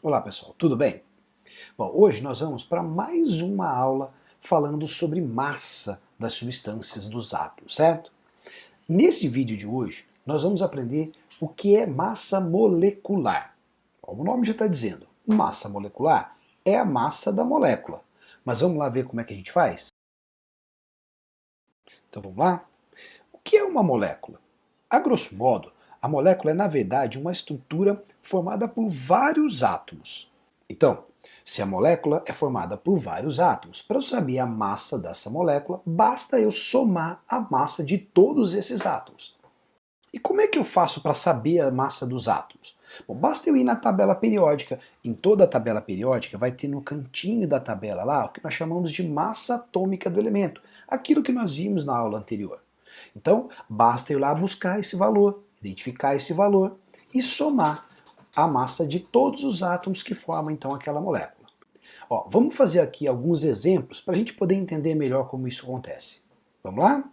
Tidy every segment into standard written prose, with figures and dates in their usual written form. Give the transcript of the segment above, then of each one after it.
Olá pessoal, tudo bem? Bom, hoje nós vamos para mais uma aula falando sobre massa das substâncias dos átomos, certo? Nesse vídeo de hoje nós vamos aprender o que é massa molecular. Bom, o nome já está dizendo, massa molecular é a massa da molécula. Mas vamos lá ver como é que a gente faz? Então vamos lá? O que é uma molécula? A grosso modo, a molécula é na verdade uma estrutura formada por vários átomos. Então, se a molécula é formada por vários átomos, para eu saber a massa dessa molécula, basta eu somar a massa de todos esses átomos. E como é que eu faço para saber a massa dos átomos? Bom, basta eu ir na tabela periódica. Em toda a tabela periódica vai ter no cantinho da tabela lá o que nós chamamos de massa atômica do elemento, aquilo que nós vimos na aula anterior. Então, basta eu ir lá buscar esse valor, identificar esse valor e somar a massa de todos os átomos que formam então aquela molécula. Ó, vamos fazer aqui alguns exemplos para a gente poder entender melhor como isso acontece. Vamos lá?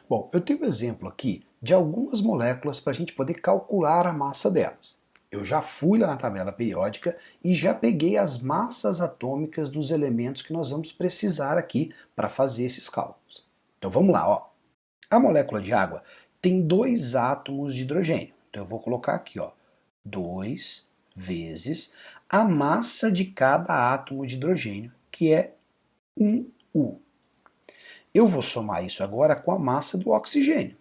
Bom, eu tenho um exemplo aqui de algumas moléculas para a gente poder calcular a massa delas. Eu já fui lá na tabela periódica e já peguei as massas atômicas dos elementos que nós vamos precisar aqui para fazer esses cálculos. Então vamos lá, ó. A molécula de água tem 2 átomos de hidrogênio. Então eu vou colocar aqui, ó, 2 vezes a massa de cada átomo de hidrogênio, que é 1U. Eu vou somar isso agora com a massa do oxigênio.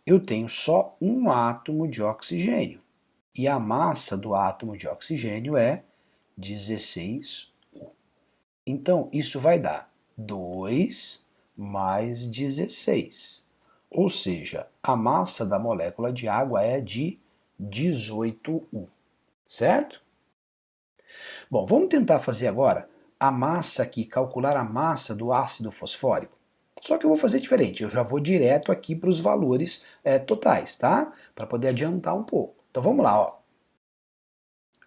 Eu tenho só um átomo de oxigênio. E a massa do átomo de oxigênio é 16U. Então, isso vai dar 2 mais 16. Ou seja, a massa da molécula de água é de 18U. Certo? Bom, vamos tentar fazer agora a massa aqui, calcular a massa do ácido fosfórico. Só que eu vou fazer diferente, eu já vou direto aqui para os valores totais, tá? Para poder adiantar um pouco. Então vamos lá, ó.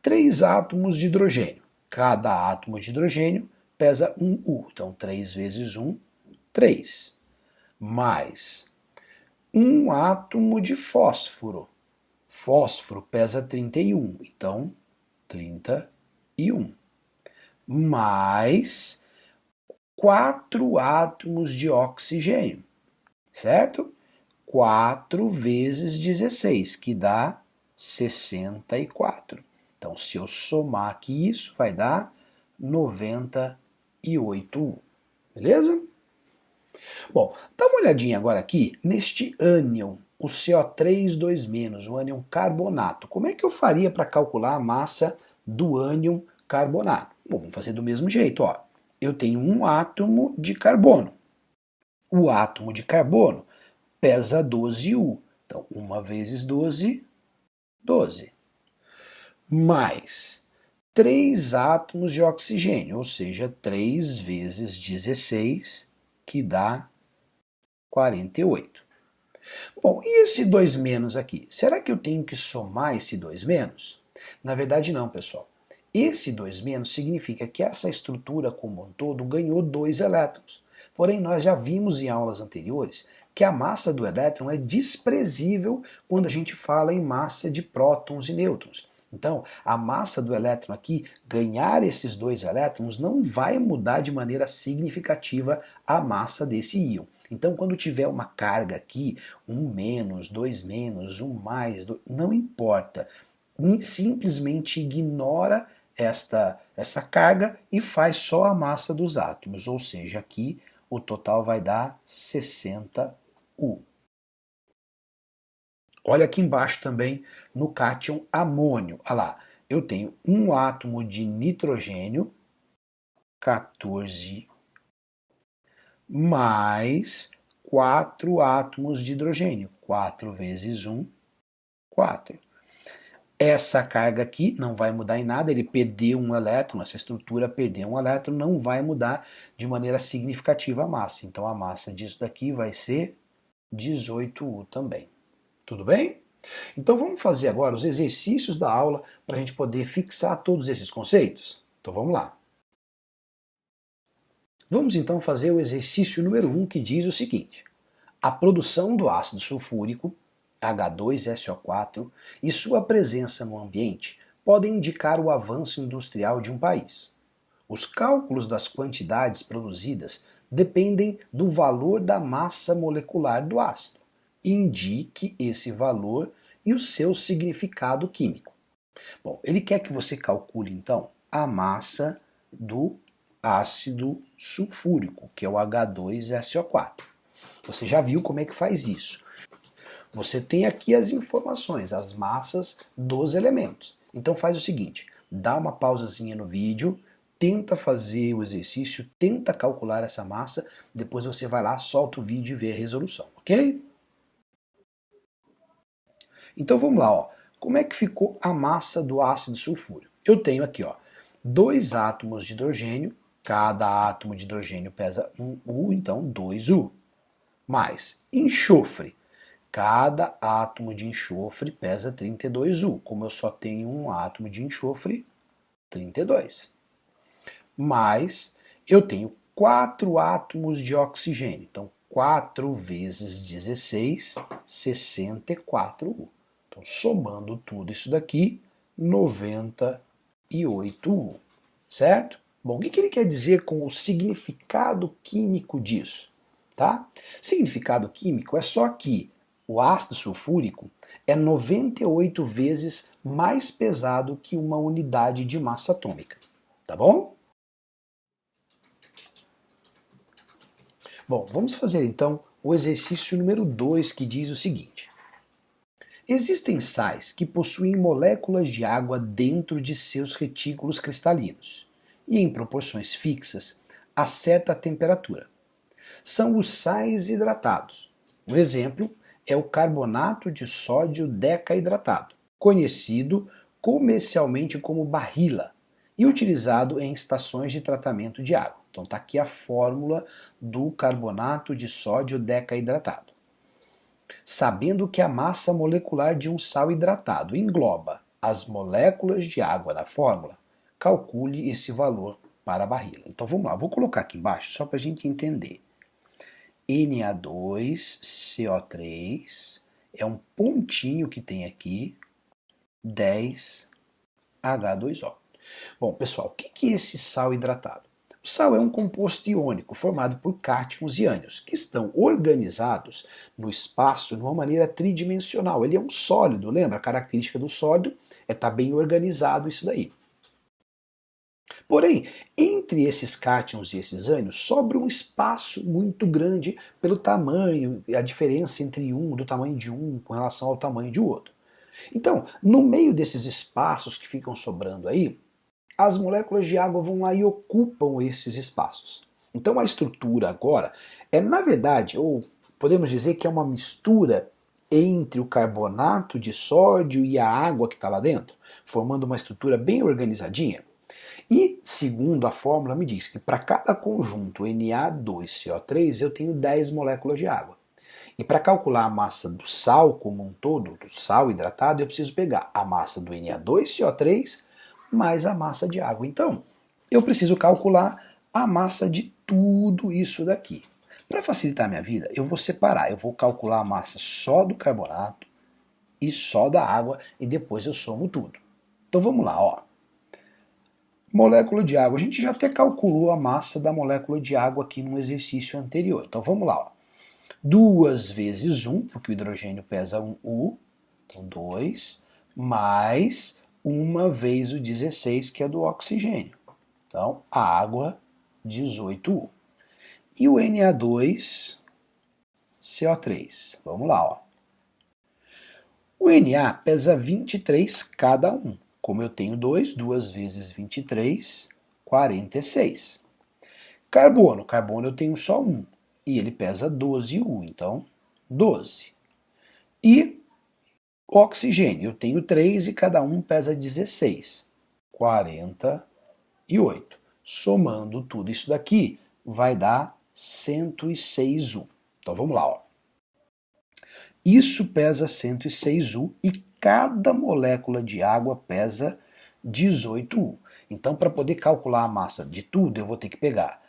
3 átomos de hidrogênio. Cada átomo de hidrogênio pesa 1U. Então 3 vezes 1, 3. Mais um átomo de fósforo. Fósforo pesa 31, então 31. Mais 4 átomos de oxigênio, certo? 4 vezes 16, que dá 64. Então, se eu somar aqui isso, vai dar 98U. Beleza? Bom, dá uma olhadinha agora aqui neste ânion, o CO3 2-, o ânion carbonato. Como é que eu faria para calcular a massa do ânion carbonato? Bom, vamos fazer do mesmo jeito, ó. Eu tenho um átomo de carbono. O átomo de carbono pesa 12U. Então, 1 vezes 12, 12. Mais 3 átomos de oxigênio, ou seja, 3 vezes 16, que dá 48. Bom, e esse 2- aqui? Será que eu tenho que somar esse 2-? Na verdade não, pessoal. Esse 2- significa que essa estrutura como um todo ganhou 2 elétrons. Porém, nós já vimos em aulas anteriores que a massa do elétron é desprezível quando a gente fala em massa de prótons e nêutrons. Então, a massa do elétron aqui, ganhar esses 2 elétrons, não vai mudar de maneira significativa a massa desse íon. Então, quando tiver uma carga aqui, 1-, 2-, 1+, não importa. Simplesmente ignora essa carga e faz só a massa dos átomos, ou seja, aqui o total vai dar 60U. Olha aqui embaixo também no cátion amônio. Olha lá, eu tenho um átomo de nitrogênio, 14, mais 4 átomos de hidrogênio. 4 vezes 1, 4. Essa carga aqui não vai mudar em nada, ele perdeu um elétron, essa estrutura perdeu um elétron, não vai mudar de maneira significativa a massa. Então a massa disso daqui vai ser 18U também. Tudo bem? Então vamos fazer agora os exercícios da aula para a gente poder fixar todos esses conceitos? Então vamos lá. Vamos então fazer o exercício número 1, que diz o seguinte: a produção do ácido sulfúrico, H2SO4, e sua presença no ambiente podem indicar o avanço industrial de um país. Os cálculos das quantidades produzidas dependem do valor da massa molecular do ácido. Indique esse valor e o seu significado químico. Bom, ele quer que você calcule então a massa do ácido sulfúrico, que é o H2SO4. Você já viu como é que faz isso. Você tem aqui as informações, as massas dos elementos. Então faz o seguinte, dá uma pausazinha no vídeo, tenta fazer o exercício, tenta calcular essa massa, depois você vai lá, solta o vídeo e vê a resolução, ok? Então vamos lá, ó. Como é que ficou a massa do ácido sulfúrico? Eu tenho aqui, ó, 2 átomos de hidrogênio, cada átomo de hidrogênio pesa 1 U, então 2U. Mais enxofre, cada átomo de enxofre pesa 32U. Como eu só tenho um átomo de enxofre, 32. Mais eu tenho 4 átomos de oxigênio, então 4 vezes 16, 64U. Então, somando tudo isso daqui, 98U, certo? Bom, o que ele quer dizer com o significado químico disso? Tá? Significado químico é só que o ácido sulfúrico é 98 vezes mais pesado que uma unidade de massa atômica. Tá bom? Bom, vamos fazer então o exercício número 2, que diz o seguinte. Existem sais que possuem moléculas de água dentro de seus retículos cristalinos e, em proporções fixas, a certa temperatura. São os sais hidratados. Um exemplo é o carbonato de sódio decaidratado, conhecido comercialmente como barrila e utilizado em estações de tratamento de água. Então está aqui a fórmula do carbonato de sódio decaidratado. Sabendo que a massa molecular de um sal hidratado engloba as moléculas de água na fórmula, calcule esse valor para a barrila. Então vamos lá, vou colocar aqui embaixo só para a gente entender. Na2CO3 é um pontinho que tem aqui, 10H2O. Bom, pessoal, o que é esse sal hidratado? O sal é um composto iônico formado por cátions e ânions, que estão organizados no espaço de uma maneira tridimensional. Ele é um sólido, lembra? A característica do sólido é estar bem organizado isso daí. Porém, entre esses cátions e esses ânions sobra um espaço muito grande pelo tamanho, a diferença entre do tamanho de um com relação ao tamanho de outro. Então, no meio desses espaços que ficam sobrando aí, as moléculas de água vão lá e ocupam esses espaços. Então a estrutura agora é, na verdade, ou podemos dizer que é uma mistura entre o carbonato de sódio e a água que está lá dentro, formando uma estrutura bem organizadinha. E, segundo a fórmula, me diz que para cada conjunto Na2CO3 eu tenho 10 moléculas de água. E para calcular a massa do sal como um todo, do sal hidratado, eu preciso pegar a massa do Na2CO3 mais a massa de água. Então, eu preciso calcular a massa de tudo isso daqui. Para facilitar a minha vida, eu vou separar, eu vou calcular a massa só do carbonato e só da água e depois eu somo tudo. Então vamos lá, ó. Molécula de água, a gente já até calculou a massa da molécula de água aqui no exercício anterior. Então vamos lá, ó. 2 vezes 1, porque o hidrogênio pesa 1U, então 2, mais 1 vez o 16, que é do oxigênio. Então, a água, 18U. E o Na2CO3, vamos lá, ó. O Na pesa 23 cada um. Como eu tenho 2 vezes 23, 46. Carbono eu tenho só 1. E ele pesa 12U, então 12. E oxigênio, eu tenho 3 e cada um pesa 16. 48. Somando tudo isso daqui, vai dar 106U. Então vamos lá, ó. Isso pesa 106U e cada molécula de água pesa 18U. Então, para poder calcular a massa de tudo, eu vou ter que pegar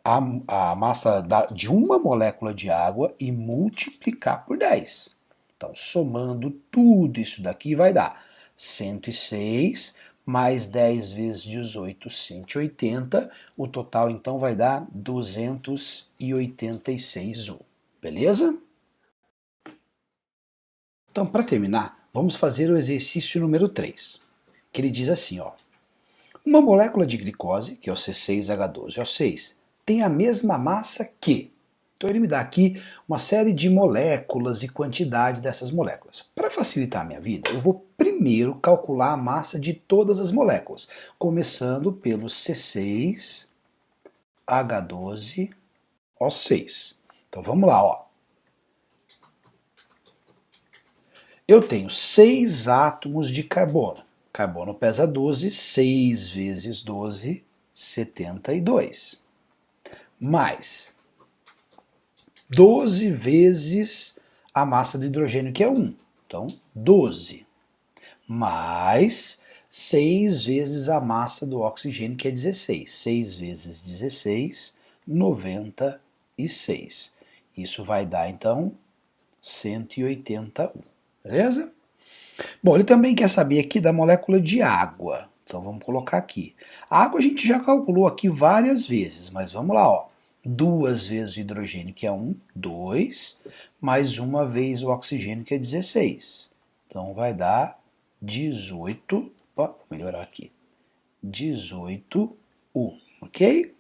a massa de uma molécula de água e multiplicar por 10. Então, somando tudo isso daqui vai dar 106 mais 10 vezes 18, 180. O total então vai dar 286U. Beleza? Então, para terminar, vamos fazer o exercício número 3, que ele diz assim, ó. Uma molécula de glicose, que é o C6H12O6, tem a mesma massa que... Então ele me dá aqui uma série de moléculas e quantidade dessas moléculas. Para facilitar a minha vida, eu vou primeiro calcular a massa de todas as moléculas, começando pelo C6H12O6. Então vamos lá, ó. Eu tenho 6 átomos de carbono. Carbono pesa 12, 6 vezes 12, 72. Mais 12 vezes a massa do hidrogênio, que é 1. Então, 12. Mais 6 vezes a massa do oxigênio, que é 16. 6 vezes 16, 96. Isso vai dar, então, 181. Beleza? Bom, ele também quer saber aqui da molécula de água. Então vamos colocar aqui. A água a gente já calculou aqui várias vezes, mas vamos lá, ó. 2 vezes o hidrogênio, que é 1, 2, mais 1 vez o oxigênio, que é 16. Então vai dar 18, vou melhorar aqui, 18U, ok?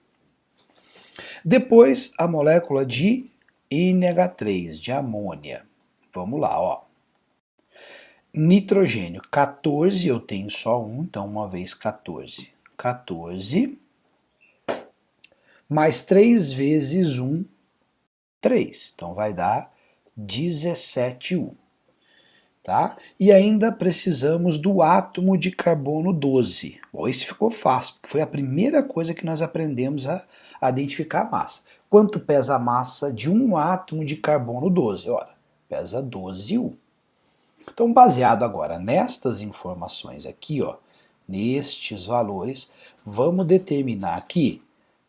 Depois a molécula de NH3, de amônia. Vamos lá, ó. Nitrogênio, 14, eu tenho só 1, então 1 vezes 14. 14, mais 3 vezes 1, 3. Então vai dar 17U. Tá? E ainda precisamos do átomo de carbono 12. Bom, esse ficou fácil, porque foi a primeira coisa que nós aprendemos a identificar a massa. Quanto pesa a massa de um átomo de carbono 12? Ora, pesa 12U. Então, baseado agora nestas informações aqui, ó, nestes valores, vamos determinar aqui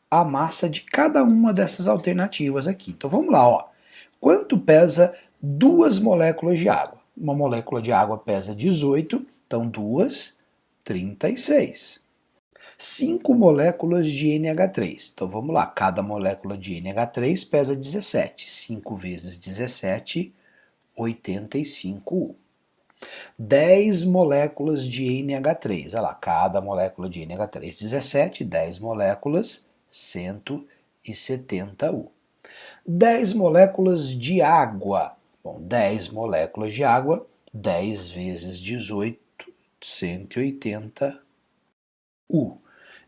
a massa de cada uma dessas alternativas aqui. Então vamos lá, ó. Quanto pesa 2 moléculas de água? Uma molécula de água pesa 18, então 2, 36. 5 moléculas de NH3. Então vamos lá, cada molécula de NH3 pesa 17. 5 vezes 17, 85U. 10 moléculas de NH3. Olha lá, cada molécula de NH3, 17, 10 moléculas, 170U. 10 moléculas de água. Bom, 10 moléculas de água, 10 vezes 18, 180U.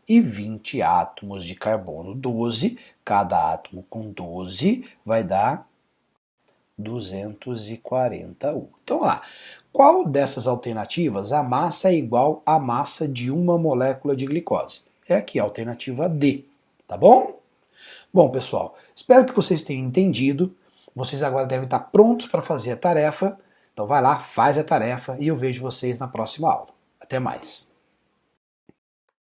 E 20 átomos de carbono, 12. Cada átomo com 12 vai dar 240U. Então, lá, qual dessas alternativas a massa é igual à massa de uma molécula de glicose? É aqui a alternativa D, tá bom? Bom, pessoal, espero que vocês tenham entendido. Vocês agora devem estar prontos para fazer a tarefa. Então vai lá, faz a tarefa e eu vejo vocês na próxima aula. Até mais.